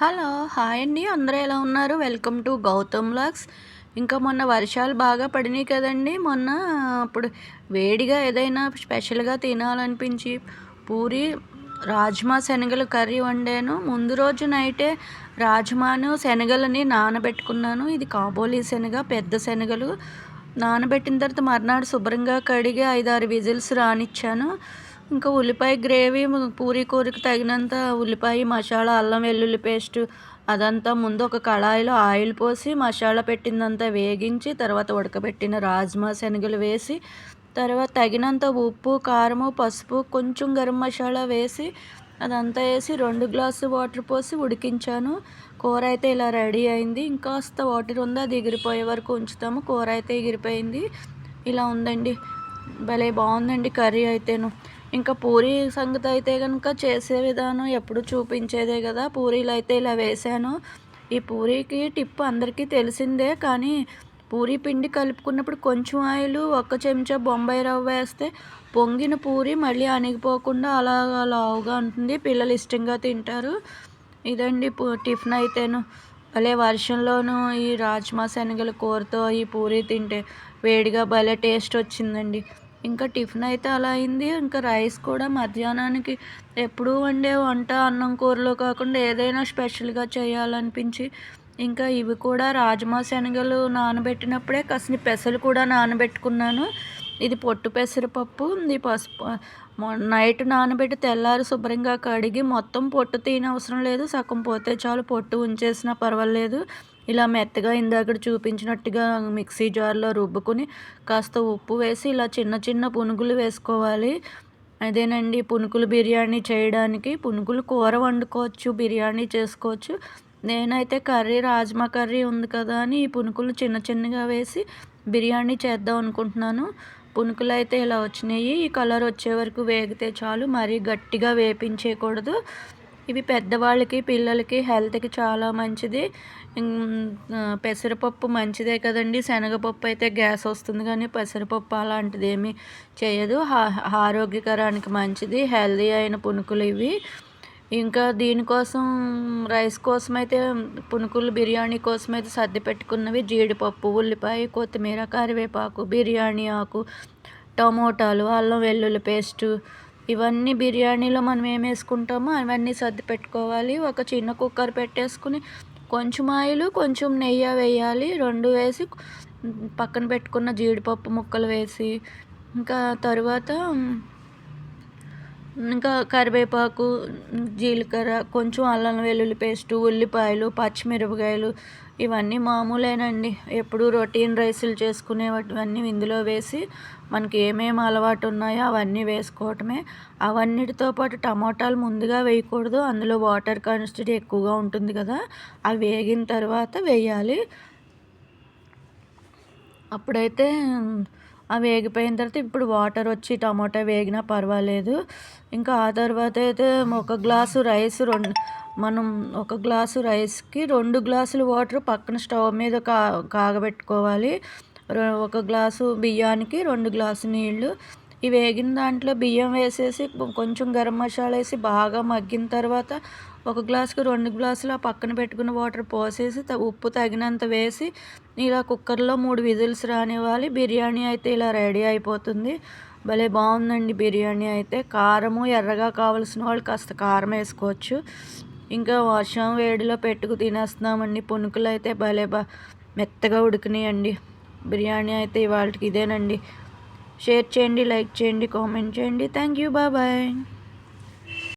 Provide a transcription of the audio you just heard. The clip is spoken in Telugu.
హలో! హాయ్ అండి. అందరూ ఎలా ఉన్నారు? Welcome to Gautam vlogs. ఇంకా మొన్న వర్షాలు బాగా పడినాయి కదండీ! మొన్న అప్పుడు వేడిగా ఏదైనా స్పెషల్‌గా తినాలనిపించి పూరి, రాజ్మా శనగలు కర్రీ వండాను. ముందు రోజు నైటే రాజ్మాను, శనగలని నానబెట్టుకున్నాను. ఇది కాబోలి శనగ, పెద్ద శనగలు. నానబెట్టిన తర్వాత మర్నాడు శుభ్రంగా కడిగి 5, 6 విజిల్స్ రానిచ్చాను. ఇంకా ఉల్లిపాయ గ్రేవీ పూరీ కూరకి తగినంత ఉల్లిపాయ, మసాలా, అల్లం వెల్లుల్లి పేస్టు అదంతా ముందు ఒక కళాయిలో ఆయిల్ పోసి మసాలా పెట్టిందంతా వేగించి, తర్వాత ఉడకబెట్టిన రాజ్మా శనగలు వేసి, తర్వాత తగినంత ఉప్పు, కారము, పసుపు, కొంచెం గరం మసాలా వేసి అదంతా వేసి 2 గ్లాసు వాటర్ పోసి ఉడికించాను. కూర అయితే ఇలా రెడీ అయింది. ఇంకాస్త వాటర్ ఉంది, అది ఎగిరిపోయే వరకు ఉంచుతాము. కూర అయితే ఎగిరిపోయింది. ఇలా ఉందండి. భలే బాగుందండి కర్రీ అయితేను. ఇంకా పూరీ సంగతి అయితే కనుక చేసే విధానం ఎప్పుడు చూపించేదే కదా. పూరీలు అయితే ఇలా వేశాను. ఈ పూరీకి టిప్ అందరికీ తెలిసిందే, కానీ పూరీ పిండి కలుపుకున్నప్పుడు కొంచెం ఆయిలు, 1 చెంచా బొంబాయి రవ్వ వేస్తే పొంగిన పూరి మళ్ళీ అణిగిపోకుండా అలాగా లావుగా ఉంటుంది. పిల్లలు ఇష్టంగా తింటారు. ఇదండి టిఫిన్ అయితేను. భలే వర్షంలోనూ ఈ రాజ్మా శనగల కూరతో ఈ పూరీ తింటే వేడిగా భలే టేస్ట్ వచ్చిందండి. ఇంకా టిఫిన్ అయితే అలా అయింది. ఇంకా రైస్ కూడా మధ్యాహ్నానికి ఎప్పుడూ వండే వంట అన్నం కూరలో కాకుండా ఏదైనా స్పెషల్‌గా చేయాలనిపించి, ఇంకా ఇవి కూడా రాజ్మా శనగలు నానబెట్టినప్పుడే కాసిన్ని పెసలు కూడా నానబెట్టుకున్నాను. ఇది పొట్టు పెసరపప్పు, ఇది పసుపు. నైట్ నానబెట్టి తెల్లారి శుభ్రంగా కడిగి మొత్తం పొట్టు తీయనవసరం లేదు. సగం పోతే చాలు, పొట్టు ఉంచేసినా పర్వాలేదు. ఇలా మెత్తగా ఇందాకడ చూపించినట్టుగా మిక్సీ జార్‌లో రుబ్బుకొని కాస్త ఉప్పు వేసి ఇలా చిన్న చిన్న పునుగులు వేసుకోవాలి. అదేనండి పునుగులు బిర్యానీ చేయడానికి. పునుగులు కూర వండుకోవచ్చు, బిర్యానీ చేసుకోవచ్చు. నేనైతే కర్రీ రాజ్మా కర్రీ ఉంది కదా అని ఈ పునుగులు చిన్న చిన్నగా వేసి బిర్యానీ చేద్దాం అనుకుంటున్నాను. పునుకులైతే ఇలా వచ్చినాయి. ఈ కలర్ వచ్చే వరకు వేగితే చాలు, మరీ గట్టిగా వేపించేయకూడదు. ఇవి పెద్దవాళ్ళకి, పిల్లలకి హెల్త్‌కి చాలా మంచిది. పెసరపప్పు మంచిదే కదండీ. శనగపప్పు అయితే గ్యాస్ వస్తుంది, కానీ పెసరపప్పు అలాంటిదేమీ చేయదు. ఆరోగ్యకరానికి మంచిది. హెల్తీ అయిన పునుకులు ఇవి. ఇంకా దీనికోసం రైస్ కోసమైతే పునుకులు బిర్యానీ కోసమైతే సర్ది పెట్టుకున్నవి జీడిపప్పు, ఉల్లిపాయ, కొత్తిమీర, కరివేపాకు, బిర్యానీ ఆకు, టమోటాలు, అల్లం వెల్లుల్లి పేస్టు, ఇవన్నీ బిర్యానీలో మనం ఏమేసుకుంటామో అవన్నీ సర్ది పెట్టుకోవాలి. ఒక చిన్న కుక్కర్ పెట్టేసుకుని కొంచెం ఆయిలు, కొంచెం నెయ్యి వేయాలి. 2 వేసి పక్కన పెట్టుకున్న జీడిపప్పు ముక్కలు వేసి, ఇంకా తరువాత ఇంకా కరివేపాకు, జీలకర్ర, కొంచెం అల్లం వెల్లుల్లి పేస్టు, ఉల్లిపాయలు, పచ్చిమిరపకాయలు ఇవన్నీ మామూలేనండి. ఎప్పుడూ రొటీన్ రైసులు చేసుకునేవన్నీ ఇందులో వేసి మనకి ఏమేమి అలవాటు ఉన్నాయో అవన్నీ వేసుకోవటమే. అవన్నిటితో పాటు టమాటాలు ముందుగా వేయకూడదు. అందులో వాటర్ కంటెంట్ ఎక్కువగా ఉంటుంది కదా. అవి వేగిన తర్వాత వేయాలి. అప్పుడైతే అవి వేగిపోయిన తర్వాత ఇప్పుడు వాటర్ వచ్చి టమాటా వేగినా పర్వాలేదు. ఇంకా ఆ తర్వాత అయితే ఒక గ్లాసు రైస్ మనం ఒక గ్లాసు రైస్‌కి 2 గ్లాసులు వాటర్ పక్కన స్టవ్ మీద కాగబెట్టుకోవాలి. ఒక గ్లాసు బియ్యానికి 2 గ్లాసు నీళ్ళు. ఈ వేగిన దాంట్లో బియ్యం వేసేసి కొంచెం గరం మసాలా వేసి బాగా మగ్గిన తర్వాత ఒక గ్లాసుకి 2 గ్లాసులు ఆ పక్కన పెట్టుకున్న వాటర్ పోసేసి ఉప్పు తగినంత వేసి ఇలా కుక్కర్‌లో 3 విజిల్స్ రానివ్వాలి. బిర్యానీ అయితే ఇలా రెడీ అయిపోతుంది. భలే బాగుందండి బిర్యానీ అయితే. కారము ఎర్రగా కావాల్సిన వాళ్ళు కాస్త కారం వేసుకోవచ్చు. ఇంకా వర్షం వేడిలో పెట్టుకు తినేస్తున్నామండి. పునుకులు అయితే భలే మెత్తగా ఉడికినాయండి. బిర్యానీ అయితే ఇవాళకి ఇదేనండి. షేర్ చేయండి, లైక్ చేయండి, కామెంట్ చేయండి. Thank you. బాయ్.